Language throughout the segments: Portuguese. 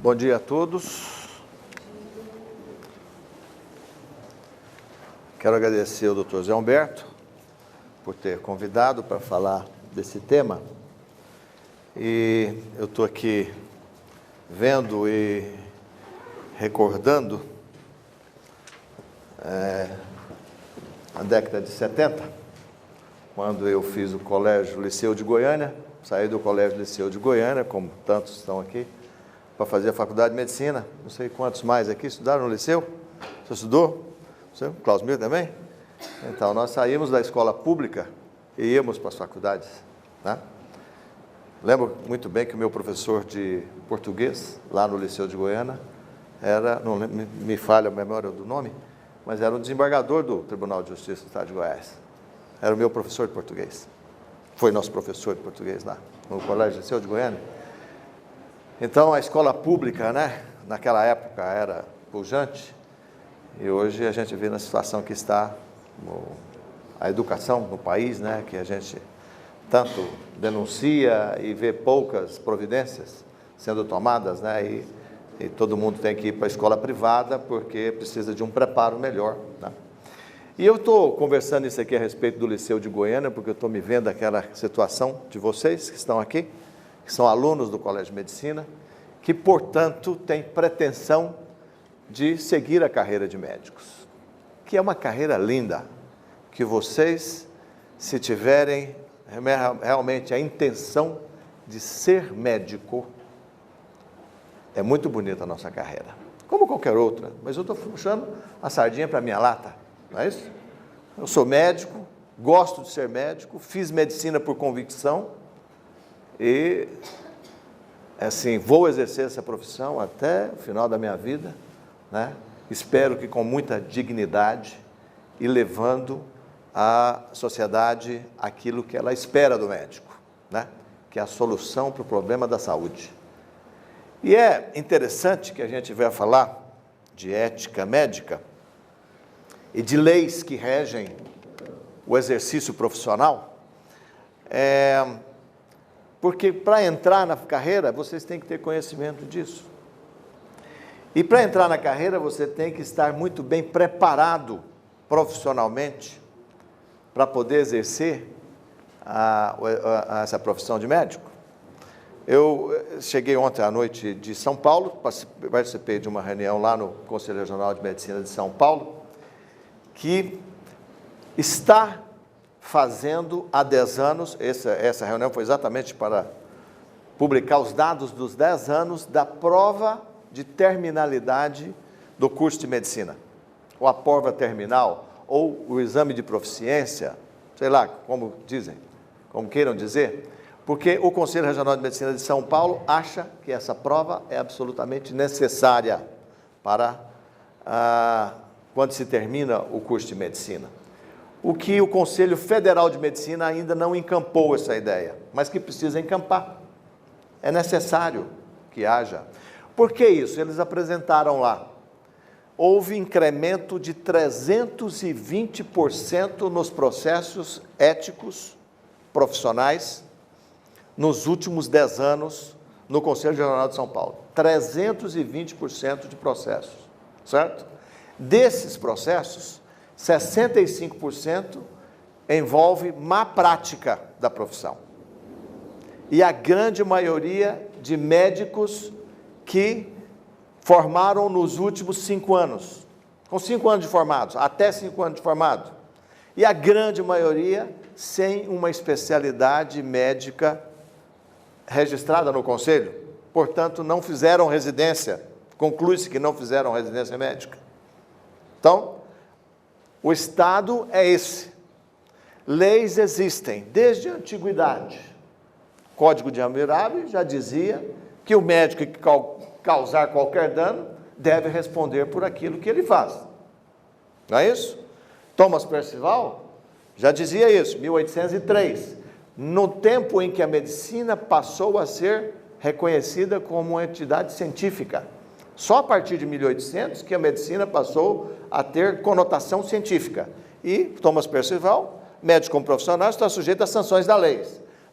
Bom dia a todos. Quero agradecer ao Dr. Zé Humberto por ter convidado para falar desse tema. E eu estou aqui vendo e recordando a década de 70, quando eu fiz o Colégio Liceu de Goiânia, saí do Colégio Liceu de Goiânia, como tantos estão aqui, para fazer a Faculdade de Medicina. Não sei quantos mais aqui estudaram no Liceu. Você estudou? Você? Clausmir também? Então, nós saímos da escola pública e íamos para as faculdades, né? Lembro muito bem que o meu professor de português, lá no Liceu de Goiânia, era, não me falha a memória do nome, mas era um desembargador do Tribunal de Justiça do Estado de Goiás. Era o meu professor de português. Foi nosso professor de português lá, no Colégio Liceu de Goiânia. Então, a escola pública, né, naquela época era pujante, e hoje a gente vê na situação que está a educação no país, né, que a gente tanto denuncia e vê poucas providências sendo tomadas, né, e todo mundo tem que ir para a escola privada porque precisa de um preparo melhor, né? E eu estou conversando isso aqui a respeito do Liceu de Goiânia, porque eu estou me vendo aquela situação de vocês que estão aqui, que são alunos do Colégio de Medicina, que, portanto, têm pretensão de seguir a carreira de médicos, que é uma carreira linda, que vocês, se tiverem realmente a intenção de ser médico, é muito bonita a nossa carreira, como qualquer outra, mas eu estou puxando a sardinha para a minha lata, não é isso? Eu sou médico, gosto de ser médico, fiz medicina por convicção e, assim, vou exercer essa profissão até o final da minha vida, né? Espero que com muita dignidade e levando à sociedade aquilo que ela espera do médico, né? Que é a solução para o problema da saúde. E é interessante que a gente vai falar de ética médica e de leis que regem o exercício profissional, porque para entrar na carreira vocês têm que ter conhecimento disso. E para entrar na carreira você tem que estar muito bem preparado profissionalmente para poder exercer essa profissão de médico. Eu cheguei ontem à noite de São Paulo, participei de uma reunião lá no Conselho Regional de Medicina de São Paulo, que está fazendo há 10 anos, essa reunião foi exatamente para publicar os dados dos 10 anos da prova de terminalidade do curso de medicina, ou a prova terminal, ou o exame de proficiência, sei lá, como dizem, como queiram dizer, porque o Conselho Regional de Medicina de São Paulo acha que essa prova é absolutamente necessária para quando se termina o curso de medicina. O que o Conselho Federal de Medicina ainda não encampou essa ideia, mas que precisa encampar. É necessário que haja. Por que isso? Eles apresentaram lá. Houve incremento de 320% nos processos éticos profissionais nos últimos 10 anos no Conselho Regional de São Paulo. 320% de processos, certo? Desses processos, 65% envolve má prática da profissão. E a grande maioria de médicos que formaram nos últimos 5 anos, com 5 anos de formados, até 5 anos de formado. E a grande maioria sem uma especialidade médica registrada no Conselho, portanto, não fizeram residência, conclui-se que não fizeram residência médica. Então, o estado é esse. Leis existem desde a antiguidade. O Código de Hammurabi já dizia que o médico que causar qualquer dano deve responder por aquilo que ele faz. Não é isso? Thomas Percival já dizia isso, 1803, no tempo em que a medicina passou a ser reconhecida como uma entidade científica. Só a partir de 1800 que a medicina passou a ter conotação científica. E Thomas Percival, médico como profissional, está sujeito às sanções da lei.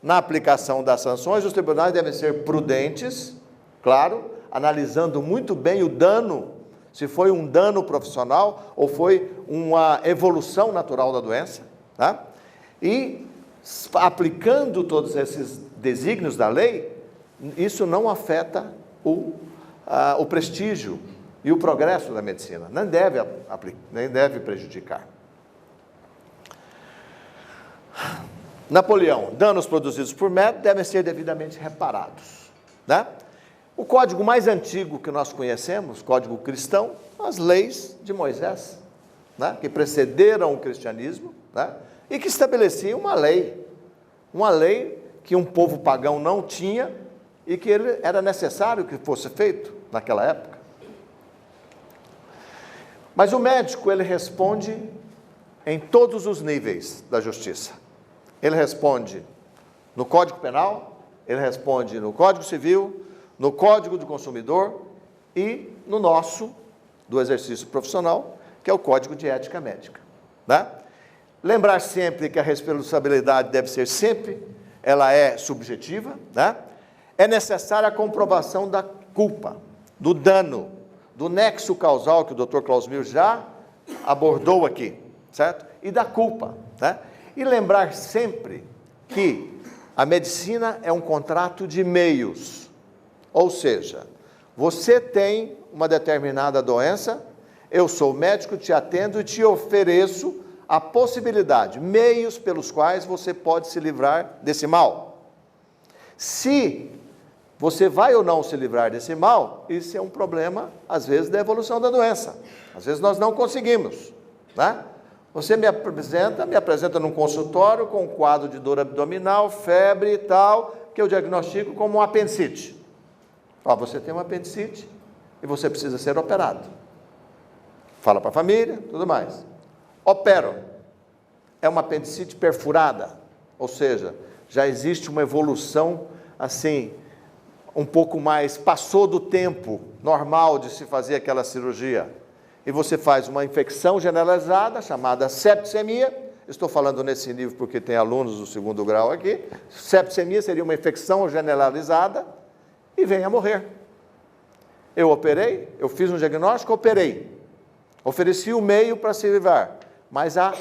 Na aplicação das sanções, os tribunais devem ser prudentes, claro, analisando muito bem o dano, se foi um dano profissional ou foi uma evolução natural da doença, tá? E aplicando todos esses desígnios da lei, isso não afeta o prestígio e o progresso da medicina, nem deve prejudicar. Napoleão, danos produzidos por método devem ser devidamente reparados, né? O código mais antigo que nós conhecemos, código cristão, as leis de Moisés, né? Que precederam o cristianismo, né? E que estabeleciam uma lei que um povo pagão não tinha e que era necessário que fosse feito naquela época. Mas o médico, ele responde em todos os níveis da justiça. Ele responde no Código Penal, ele responde no Código Civil, no Código do Consumidor e no nosso, do exercício profissional, que é o Código de Ética Médica, né? Lembrar sempre que a responsabilidade deve ser sempre, ela é subjetiva, né? É necessária a comprovação da culpa, do dano, do nexo causal que o Dr. Klaus Mil já abordou aqui, certo? E da culpa, né? E lembrar sempre que a medicina é um contrato de meios, ou seja, você tem uma determinada doença, eu sou médico, te atendo e te ofereço a possibilidade, meios pelos quais você pode se livrar desse mal. Se você vai ou não se livrar desse mal, isso é um problema, às vezes, da evolução da doença. Às vezes nós não conseguimos, né? Você me apresenta num consultório com um quadro de dor abdominal, febre e tal, que eu diagnostico como um apendicite. Ó, você tem uma apendicite e você precisa ser operado. Fala para a família, tudo mais. Opero. É uma apendicite perfurada, ou seja, já existe uma evolução, assim, um pouco mais, passou do tempo normal de se fazer aquela cirurgia. E você faz uma infecção generalizada, chamada septicemia. Estou falando nesse nível porque tem alunos do segundo grau aqui. Septicemia seria uma infecção generalizada e vem a morrer. Eu operei, eu fiz um diagnóstico, operei. Ofereci o meio para se livrar, mas a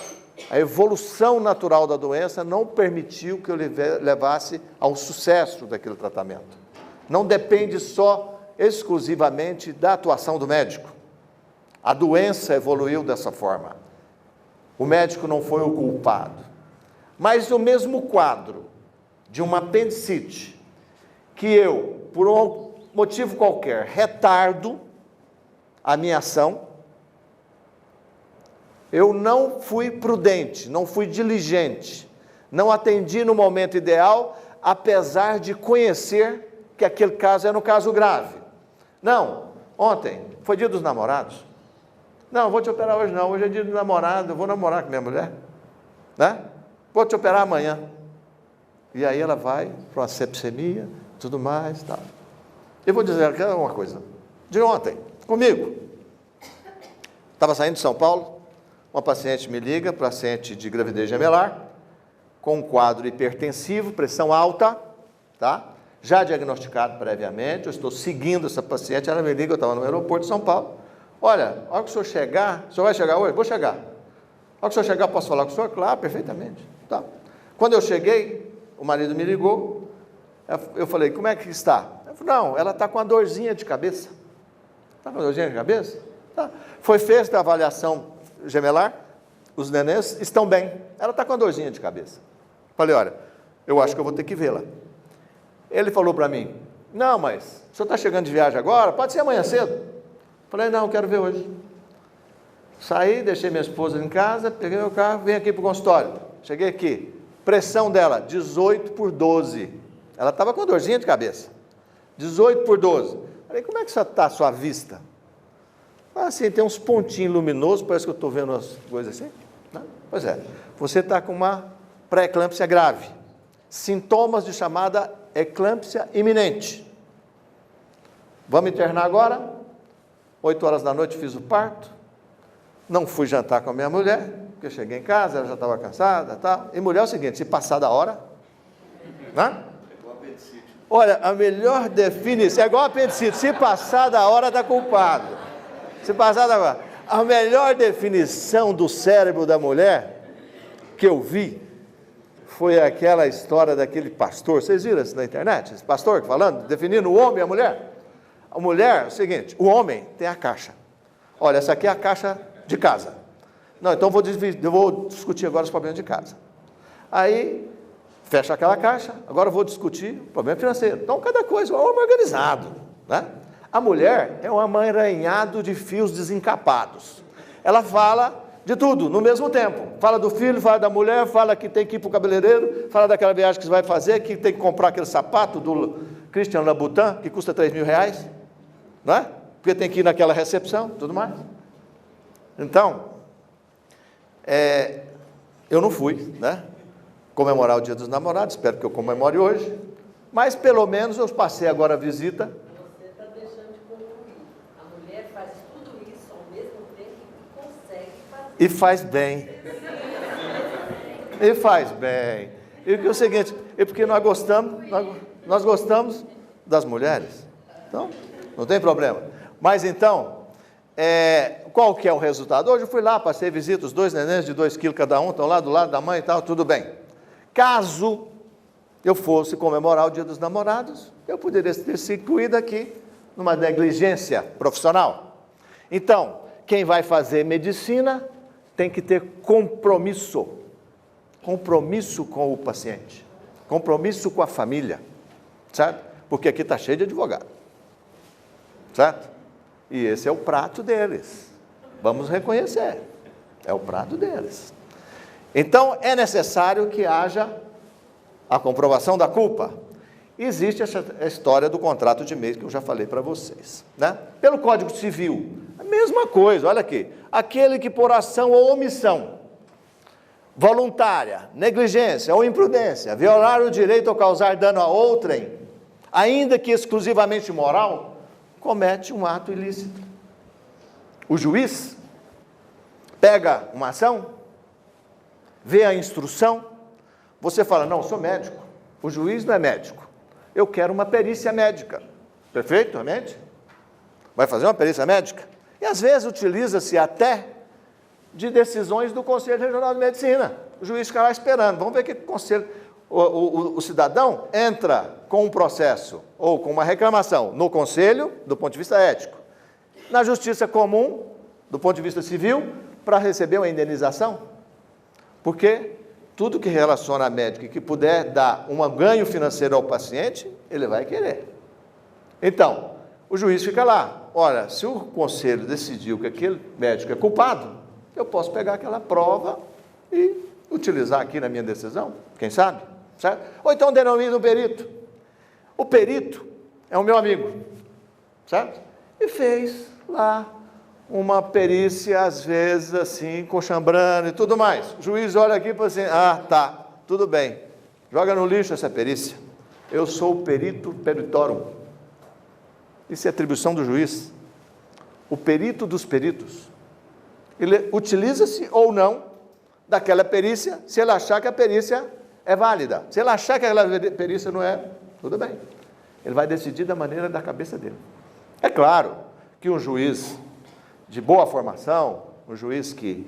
evolução natural da doença não permitiu que eu levasse ao sucesso daquele tratamento. Não depende só, exclusivamente, da atuação do médico. A doença evoluiu dessa forma. O médico não foi o culpado. Mas o mesmo quadro de uma apendicite, que eu, por um motivo qualquer, retardo a minha ação, eu não fui prudente, não fui diligente, não atendi no momento ideal, apesar de conhecer que aquele caso era um caso grave. Não, ontem foi dia dos namorados. Não, vou te operar hoje não, hoje é dia do namorado, eu vou namorar com minha mulher, né? Vou te operar amanhã. E aí ela vai para uma septicemia, tudo mais, tal. Eu vou dizer uma coisa, de ontem, comigo. Estava saindo de São Paulo, uma paciente me liga, paciente de gravidez gemelar, com um quadro hipertensivo, pressão alta, tá? Já diagnosticado previamente, eu estou seguindo essa paciente, ela me liga, eu estava no aeroporto de São Paulo. Olha, a hora que o senhor chegar, o senhor vai chegar hoje? Vou chegar. A hora que o senhor chegar, posso falar com o senhor? Claro, perfeitamente. Tá. Quando eu cheguei, o marido me ligou, eu falei, como é que está? Ele falou, não, ela está com uma dorzinha de cabeça. Está com uma dorzinha de cabeça? Tá. Foi feita a avaliação gemelar, os nenês estão bem. Ela está com uma dorzinha de cabeça. Falei, olha, eu acho que eu vou ter que vê-la. Ele falou para mim, não, mas o senhor está chegando de viagem agora? Pode ser amanhã cedo. Falei, não, quero ver hoje. Saí, deixei minha esposa em casa, peguei meu carro, vim aqui para o consultório. Cheguei aqui, pressão dela, 18/12. Ela estava com uma dorzinha de cabeça. 18/12. Falei, como é que está a sua vista? Assim, tem uns pontinhos luminosos, parece que eu estou vendo as coisas assim. Né? Pois é, você está com uma pré-eclâmpsia grave. Sintomas de chamada eclâmpsia iminente. Vamos internar agora? 8 horas da noite fiz o parto, não fui jantar com a minha mulher, porque eu cheguei em casa, ela já estava cansada, tal. E mulher é o seguinte, se passar da hora, né? Olha, a melhor definição, é igual apendicite, se passar da hora está culpado. Se passar da hora. A melhor definição do cérebro da mulher que eu vi foi aquela história daquele pastor. Vocês viram isso na internet? Esse pastor falando, definindo o homem e a mulher. A mulher, é o seguinte, o homem tem a caixa. Olha, essa aqui é a caixa de casa. Não, então eu vou discutir agora os problemas de casa. Aí, fecha aquela caixa, agora eu vou discutir o problema financeiro. Então, cada coisa, é um homem organizado, né? A mulher é um amaranhado de fios desencapados. Ela fala de tudo, no mesmo tempo. Fala do filho, fala da mulher, fala que tem que ir para o cabeleireiro, fala daquela viagem que você vai fazer, que tem que comprar aquele sapato do Christian Louboutin, que custa R$3.000, não é? Porque tem que ir naquela recepção, tudo mais. Então, eu não fui, né? Comemorar o Dia dos Namorados, espero que eu comemore hoje, mas pelo menos eu passei agora a visita. Você está deixando de concluir. A mulher faz tudo isso ao mesmo tempo que consegue fazer. E faz bem. E faz bem. E o que é o seguinte, é porque nós gostamos das mulheres. Então, não tem problema. Mas então, qual que é o resultado? Hoje eu fui lá, passei visita, os 2 nenéns de 2 quilos cada um, estão lá do lado da mãe e tal, tudo bem. Caso eu fosse comemorar o Dia dos Namorados, eu poderia ter sido incluído aqui numa negligência profissional. Então, quem vai fazer medicina tem que ter compromisso com o paciente, compromisso com a família, certo? Porque aqui está cheio de advogado, certo? E esse é o prato deles, vamos reconhecer, é o prato deles. Então, é necessário que haja a comprovação da culpa. Existe essa história do contrato de mês que eu já falei para vocês, né? Pelo Código Civil, a mesma coisa, olha aqui. Aquele que por ação ou omissão, voluntária, negligência ou imprudência, violar o direito ou causar dano a outrem, ainda que exclusivamente moral, comete um ato ilícito. O juiz pega uma ação, vê a instrução, você fala, não, eu sou médico, o juiz não é médico, eu quero uma perícia médica, perfeitamente, vai fazer uma perícia médica, e às vezes utiliza-se até de decisões do Conselho Regional de Medicina, o juiz fica lá esperando, vamos ver que o cidadão entra com um processo, ou com uma reclamação, no Conselho, do ponto de vista ético, na Justiça Comum, do ponto de vista civil, para receber uma indenização. Porque tudo que relaciona a médico e que puder dar um ganho financeiro ao paciente, ele vai querer. Então, o juiz fica lá. Olha, se o conselho decidiu que aquele médico é culpado, eu posso pegar aquela prova e utilizar aqui na minha decisão, quem sabe? Certo? Ou então denomina o perito. O perito é o meu amigo, certo? E fez lá uma perícia, às vezes, assim, coxambrando e tudo mais. O juiz olha aqui e fala assim, tá, tudo bem, joga no lixo essa perícia. Eu sou o perito peritorum. Isso é atribuição do juiz. O perito dos peritos. Ele utiliza-se ou não daquela perícia, se ele achar que a perícia é válida. Se ele achar que aquela perícia não é, tudo bem. Ele vai decidir da maneira da cabeça dele. É claro que um juiz de boa formação, um juiz que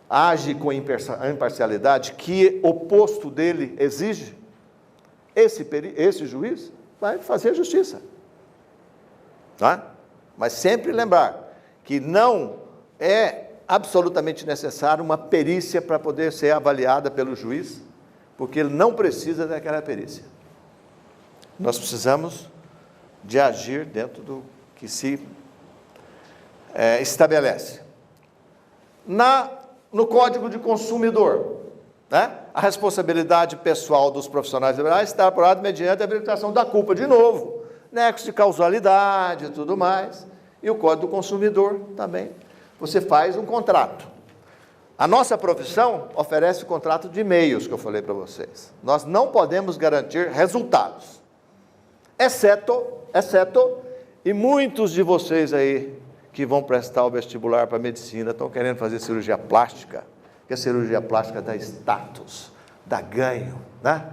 age com imparcialidade, que o posto dele exige, esse juiz vai fazer a justiça. Tá? Mas sempre lembrar que não é absolutamente necessário uma perícia para poder ser avaliada pelo juiz, porque ele não precisa daquela perícia. Nós precisamos de agir dentro do que se estabelece. No Código de Consumidor, né? A responsabilidade pessoal dos profissionais liberais está apurada mediante a habilitação da culpa, de novo, nexo de causalidade e tudo mais, e o Código do Consumidor também. Você faz um contrato. A nossa profissão oferece o contrato de e-mails que eu falei para vocês. Nós não podemos garantir resultados, exceto, e muitos de vocês aí que vão prestar o vestibular para medicina, estão querendo fazer cirurgia plástica, porque a cirurgia plástica dá status, dá ganho, né?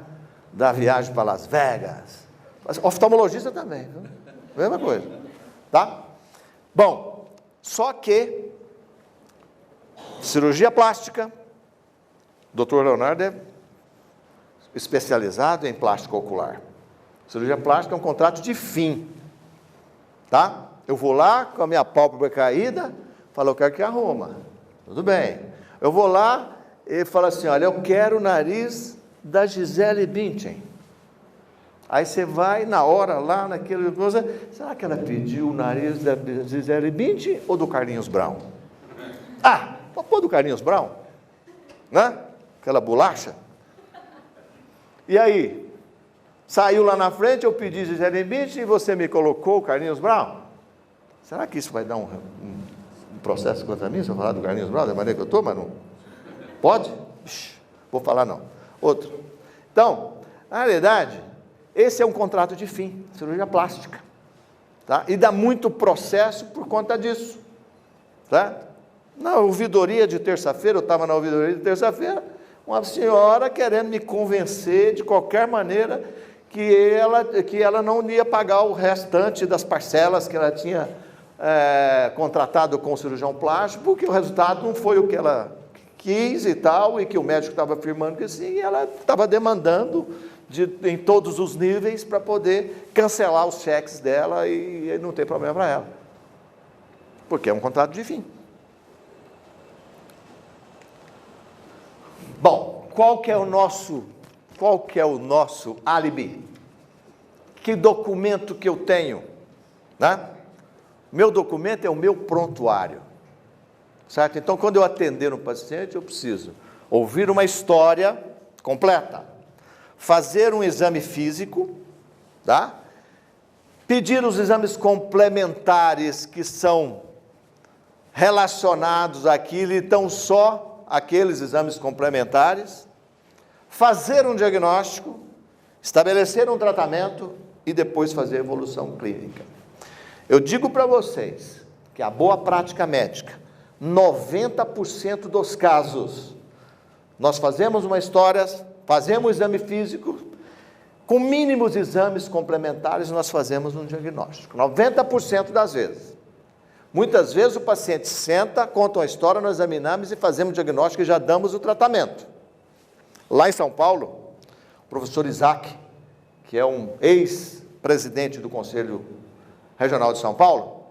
Dá viagem para Las Vegas, Mas oftalmologista também, viu? Mesma coisa, tá? Bom, só que cirurgia plástica, Dr. Leonardo é especializado em plástica ocular. Cirurgia plástica é um contrato de fim, tá? Eu vou lá com a minha pálpebra caída, falo, eu quero que arruma. Tudo bem. Eu vou lá e falo assim, olha, eu quero o nariz da Gisele Bündchen. Aí você vai na hora lá, naquele coisa, será que ela pediu o nariz da Gisele Bündchen ou do Carlinhos Brown? Ah, pô do Carlinhos Brown, né? Aquela bolacha. E aí, saiu lá na frente, eu pedi Gisele Bündchen e você me colocou o Carlinhos Brown? Será que isso vai dar um processo contra mim, se eu falar do Carlinhos Brown, da maneira que eu estou, mas não? Pode? Vou falar não. Outro. Então, na realidade, esse é um contrato de fim, cirurgia plástica. Tá? E dá muito processo por conta disso. Tá? Na ouvidoria de terça-feira, eu estava na ouvidoria de terça-feira, uma senhora querendo me convencer de qualquer maneira que ela não ia pagar o restante das parcelas que ela tinha contratado com o cirurgião plástico, porque o resultado não foi o que ela quis e tal, e que o médico estava afirmando que sim, e ela estava demandando em todos os níveis para poder cancelar os cheques dela e não ter problema para ela. Porque é um contrato de fim. Bom, qual que é o nosso álibi? Que documento que eu tenho? Né? Meu documento é o meu prontuário. Certo? Então, quando eu atender um paciente, eu preciso ouvir uma história completa, fazer um exame físico, tá? Pedir os exames complementares que são relacionados àquilo, então só aqueles exames complementares, fazer um diagnóstico, estabelecer um tratamento e depois fazer a evolução clínica. Eu digo para vocês que a boa prática médica, 90% dos casos, nós fazemos uma história, fazemos um exame físico, com mínimos exames complementares nós fazemos um diagnóstico, 90% das vezes. Muitas vezes o paciente senta, conta uma história, nós examinamos e fazemos o diagnóstico e já damos o tratamento. Lá em São Paulo, o professor Isaac, que é um ex-presidente do Conselho Regional de São Paulo,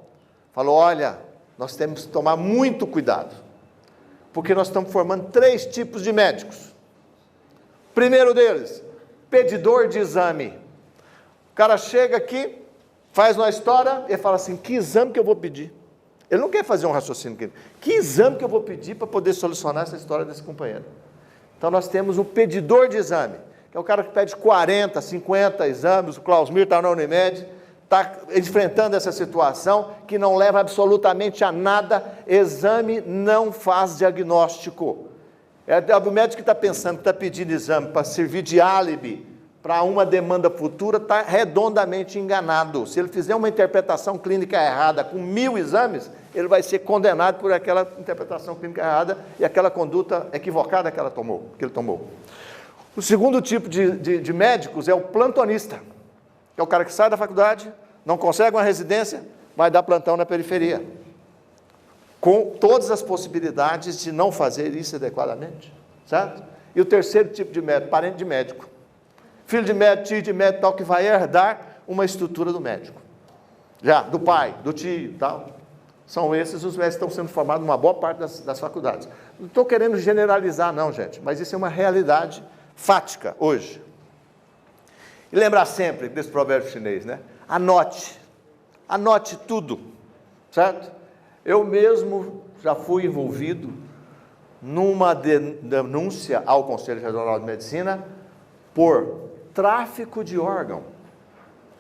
falou, olha, nós temos que tomar muito cuidado, porque nós estamos formando 3 tipos de médicos. Primeiro deles, pedidor de exame. O cara chega aqui, faz uma história e fala assim, que exame que eu vou pedir? Ele não quer fazer um raciocínio aqui. Que exame que eu vou pedir para poder solucionar essa história desse companheiro? Então nós temos um pedidor de exame, que é o cara que pede 40, 50 exames, o Klausmir está na Unimed, está enfrentando essa situação que não leva absolutamente a nada, exame não faz diagnóstico. É o médico que está pensando, que está pedindo exame para servir de álibi para uma demanda futura, está redondamente enganado. Se ele fizer uma interpretação clínica errada com 1000 exames, ele vai ser condenado por aquela interpretação clínica errada e aquela conduta equivocada que ele tomou. O segundo tipo de médicos é o plantonista, que é o cara que sai da faculdade, não consegue uma residência, vai dar plantão na periferia, com todas as possibilidades de não fazer isso adequadamente, certo? E o terceiro tipo de médico, parente de médico, filho de médico, tio de médico, tal, que vai herdar uma estrutura do médico, já, do pai, do tio, tal. São esses os médicos que estão sendo formados numa boa parte das faculdades. Não estou querendo generalizar não, gente, mas isso é uma realidade fática hoje. E lembrar sempre desse provérbio chinês, né? Anote tudo, certo? Eu mesmo já fui envolvido numa denúncia ao Conselho Regional de Medicina por tráfico de órgão.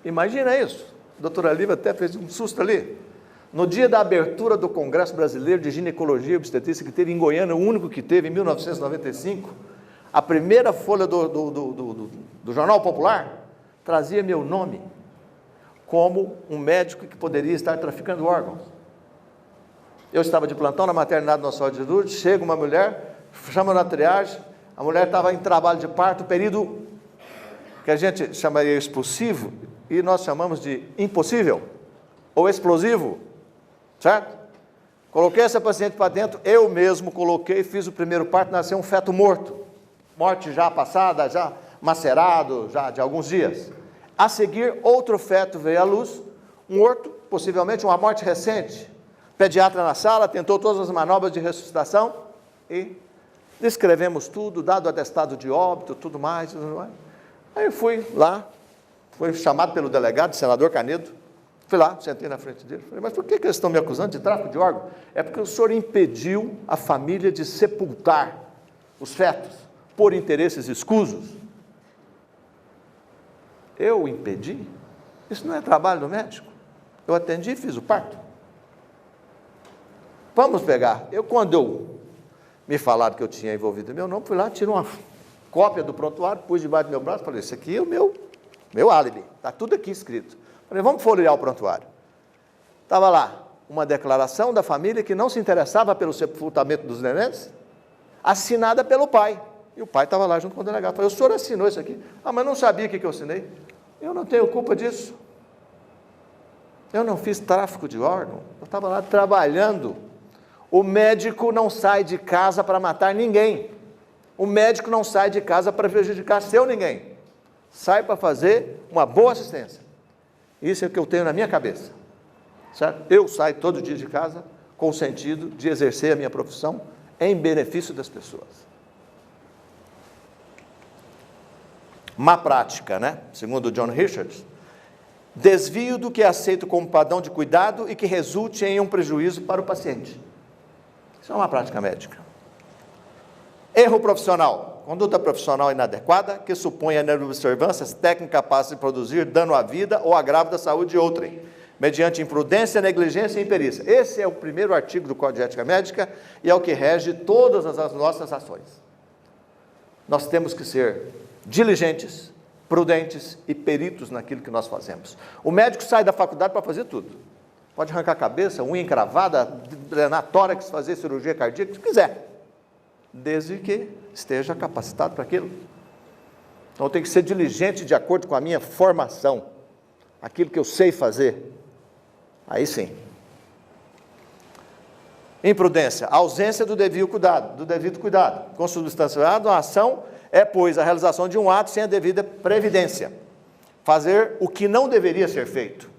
Imagina isso. A doutora Lívia até fez um susto ali. No dia da abertura do Congresso Brasileiro de Ginecologia e Obstetrícia, que teve em Goiânia, o único que teve em 1995, a primeira folha do Jornal Popular trazia meu nome como um médico que poderia estar traficando órgãos. Eu estava de plantão na maternidade do Nossa Senhora de Lourdes, chega uma mulher, chama na triagem, a mulher estava em trabalho de parto, período que a gente chamaria expulsivo, e nós chamamos de impossível ou explosivo, certo? Coloquei essa paciente para dentro, eu mesmo coloquei, fiz o primeiro parto, nasceu um feto morto, morte já passada, já macerado, já de alguns dias. A seguir, outro feto veio à luz, morto, possivelmente uma morte recente. Pediatra na sala, tentou todas as manobras de ressuscitação e descrevemos tudo, dado o atestado de óbito, tudo mais. Aí eu fui lá, fui chamado pelo delegado, senador Canedo, fui lá, sentei na frente dele, falei, mas por que eles estão me acusando de tráfico de órgão? É porque o senhor impediu a família de sepultar os fetos por interesses escusos. Eu impedi? Isso não é trabalho do médico. Eu atendi e fiz o parto. Vamos pegar. Quando me falaram que eu tinha envolvido meu nome, fui lá, tirei uma cópia do prontuário, pus debaixo do meu braço, falei, isso aqui é o meu álibi, está tudo aqui escrito. Falei, vamos folhear o prontuário. Estava lá uma declaração da família que não se interessava pelo sepultamento dos nenéns, assinada pelo pai. E o pai estava lá junto com o delegado. Falei, o senhor assinou isso aqui? Ah, mas não sabia o que eu assinei. Eu não tenho culpa disso. Eu não fiz tráfico de órgão. Eu estava lá trabalhando. O médico não sai de casa para matar ninguém. O médico não sai de casa para prejudicar seu ninguém. Sai para fazer uma boa assistência. Isso é o que eu tenho na minha cabeça. Certo? Eu saio todo dia de casa com o sentido de exercer a minha profissão em benefício das pessoas. Má prática, né? Segundo John Richards, desvio do que é aceito como padrão de cuidado e que resulte em um prejuízo para o paciente. Isso é uma prática médica. Erro profissional. Conduta profissional inadequada que supõe a observância técnica capaz de produzir dano à vida ou agravo da saúde de outrem, mediante imprudência, negligência e imperícia. Esse é o primeiro artigo do Código de Ética Médica e é o que rege todas as nossas ações. Nós temos que ser diligentes, prudentes e peritos naquilo que nós fazemos. O médico sai da faculdade para fazer tudo. Pode arrancar a cabeça, unha encravada, drenar tórax, fazer cirurgia cardíaca, se quiser, desde que esteja capacitado para aquilo. Então, eu tenho que ser diligente de acordo com a minha formação, aquilo que eu sei fazer. Aí sim. Imprudência, ausência do devido cuidado. Consubstanciado a ação é, pois, a realização de um ato sem a devida previdência. Fazer o que não deveria ser feito.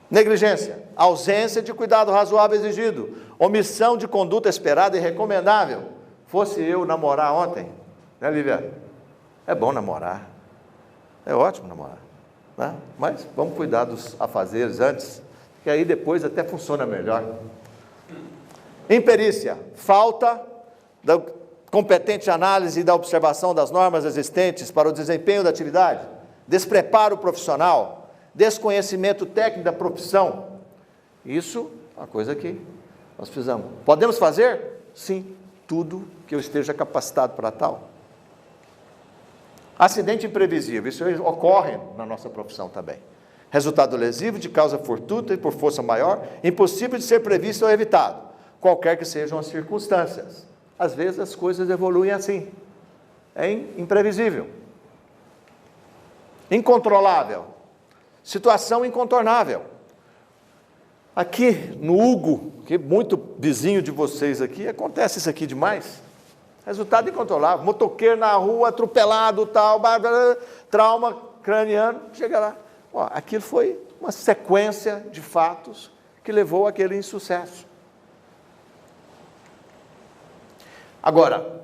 Negligência, ausência de cuidado razoável exigido, omissão de conduta esperada e recomendável. Fosse eu namorar ontem, né, Lívia? É bom namorar, é ótimo namorar, né? Mas vamos cuidar dos afazeres antes, que aí depois até funciona melhor. Imperícia, falta da competente análise e da observação das normas existentes para o desempenho da atividade, despreparo profissional, desconhecimento técnico da profissão. Isso é uma coisa que nós precisamos. Podemos fazer? Sim, tudo que eu esteja capacitado para tal. Acidente imprevisível, isso ocorre na nossa profissão também. Resultado lesivo de causa fortuita e por força maior, impossível de ser previsto ou evitado, qualquer que sejam as circunstâncias. Às vezes as coisas evoluem assim. É imprevisível. Incontrolável. Situação incontornável. Aqui no Hugo, que é muito vizinho de vocês aqui, acontece isso aqui demais. Resultado incontrolável. Motoqueiro na rua, atropelado, tal, trauma craniano, chega lá. Ó, aquilo foi uma sequência de fatos que levou àquele insucesso. Agora,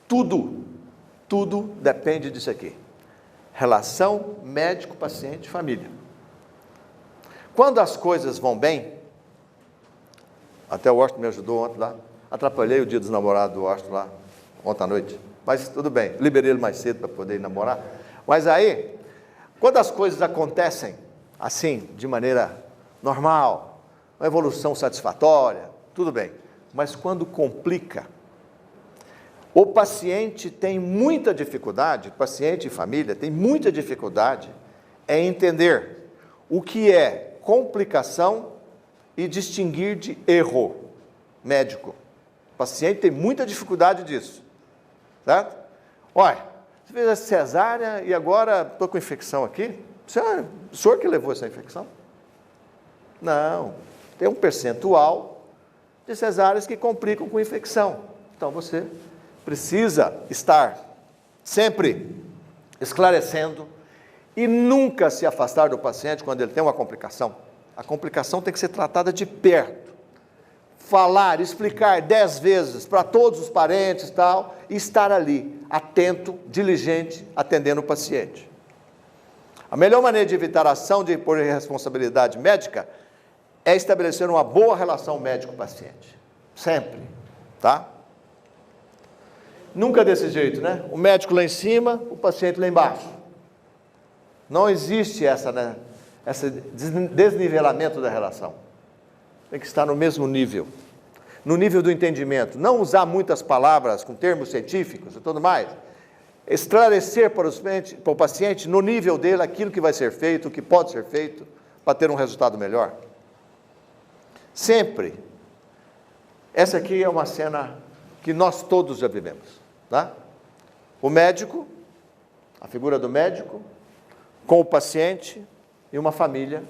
tudo depende disso aqui. Relação médico-paciente-família. Quando as coisas vão bem, até o Washington me ajudou ontem lá, atrapalhei o dia dos namorados do Washington lá, ontem à noite, mas tudo bem, liberei ele mais cedo para poder ir namorar. Mas aí, quando as coisas acontecem assim, de maneira normal, uma evolução satisfatória, tudo bem, mas quando complica, o paciente tem muita dificuldade, paciente e família tem muita dificuldade em entender o que é complicação e distinguir de erro médico. O paciente tem muita dificuldade disso, certo? Olha, fez a cesárea e agora estou com infecção aqui. O senhor que levou essa infecção? Não, tem um percentual de cesáreas que complicam com infecção. Então você precisa estar sempre esclarecendo e nunca se afastar do paciente quando ele tem uma complicação. A complicação tem que ser tratada de perto. Falar, explicar 10 vezes para todos os parentes e tal, e estar ali, atento, diligente, atendendo o paciente. A melhor maneira de evitar a ação de por responsabilidade médica é estabelecer uma boa relação médico-paciente. Sempre, tá? Nunca desse jeito, né? O médico lá em cima, o paciente lá embaixo. Não existe esse desnivelamento da relação. Tem que estar no mesmo nível. No nível do entendimento. Não usar muitas palavras com termos científicos e tudo mais. Esclarecer para o paciente, no nível dele, aquilo que vai ser feito, o que pode ser feito, para ter um resultado melhor. Sempre. Essa aqui é uma cena que nós todos já vivemos. Tá? O médico, a figura do médico, com o paciente e uma família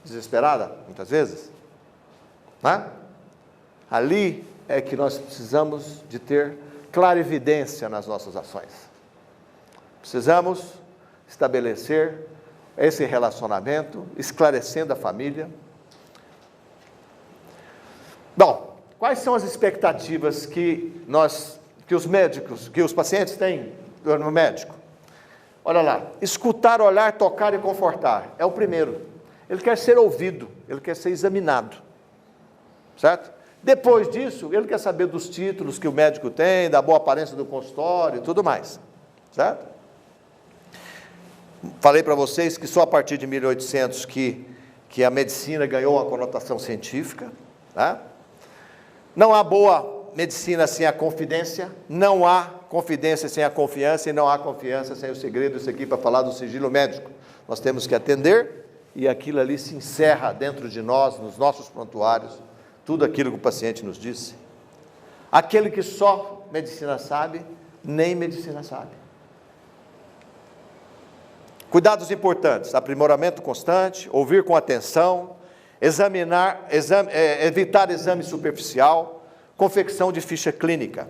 desesperada, muitas vezes. Tá? Ali é que nós precisamos de ter clarividência nas nossas ações. Precisamos estabelecer esse relacionamento, esclarecendo a família. Bom, quais são as expectativas que os pacientes têm no médico? Olha lá, escutar, olhar, tocar e confortar, é o primeiro. Ele quer ser ouvido, ele quer ser examinado, certo? Depois disso, ele quer saber dos títulos que o médico tem, da boa aparência do consultório e tudo mais, certo? Falei para vocês que só a partir de 1800 que a medicina ganhou uma conotação científica, tá? Não há boa medicina sem a confidência, não há confidência sem a confiança e não há confiança sem o segredo. Isso aqui para falar do sigilo médico. Nós temos que atender e aquilo ali se encerra dentro de nós, nos nossos prontuários, tudo aquilo que o paciente nos disse. Aquele que só medicina sabe, nem medicina sabe. Cuidados importantes, aprimoramento constante, ouvir com atenção, evitar exame superficial, confecção de ficha clínica.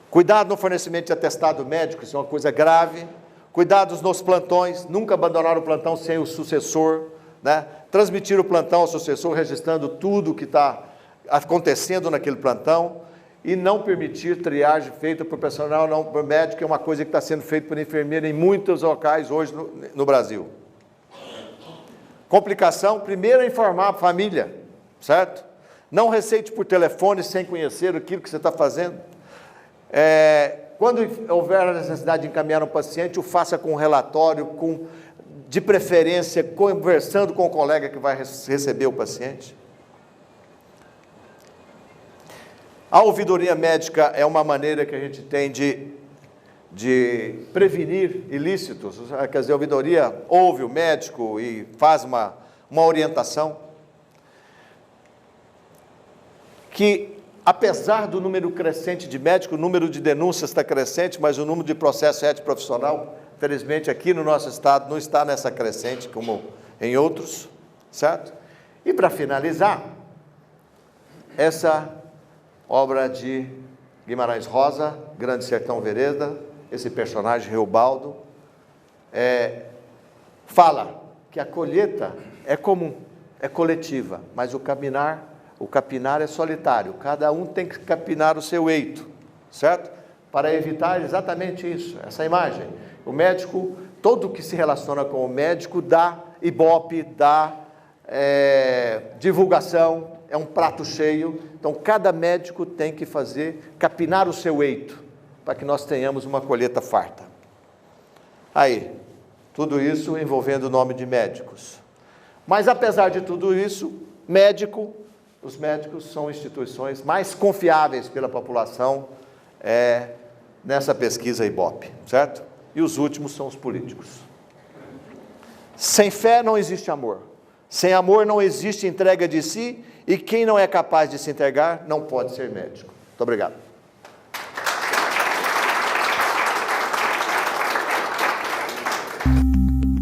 Cuidado no fornecimento de atestado médico, isso é uma coisa grave. Cuidados nos plantões, nunca abandonar o plantão sem o sucessor, né? Transmitir o plantão ao sucessor, registrando tudo o que está acontecendo naquele plantão, e não permitir triagem feita por personal não por médico, é uma coisa que está sendo feita por enfermeira em muitos locais hoje no Brasil. Complicação, primeiro é informar a família, certo? Não receite por telefone sem conhecer aquilo que você está fazendo. Quando houver a necessidade de encaminhar um paciente, o faça com um relatório, de preferência, conversando com o colega que vai receber o paciente. A ouvidoria médica é uma maneira que a gente tem de prevenir ilícitos. Quer dizer, a ouvidoria ouve o médico e faz uma orientação. Que, apesar do número crescente de médicos, o número de denúncias está crescente, mas o número de processo ético profissional, felizmente aqui no nosso estado, não está nessa crescente como em outros, certo? E para finalizar, essa obra de Guimarães Rosa, Grande Sertão Vereda, esse personagem Reobaldo, fala que a colheita é comum, é coletiva, mas o capinar é solitário, cada um tem que capinar o seu eito, certo? Para evitar exatamente isso, essa imagem. O médico, todo que se relaciona com o médico dá ibope, dá divulgação, é um prato cheio. Então, cada médico tem que capinar o seu eito, para que nós tenhamos uma colheita farta. Aí, tudo isso envolvendo o nome de médicos. Mas, apesar de tudo isso, os médicos são instituições mais confiáveis pela população nessa pesquisa Ibope, certo? E os últimos são os políticos. Sem fé não existe amor. Sem amor não existe entrega de si, e quem não é capaz de se entregar não pode ser médico. Muito obrigado. Obrigado.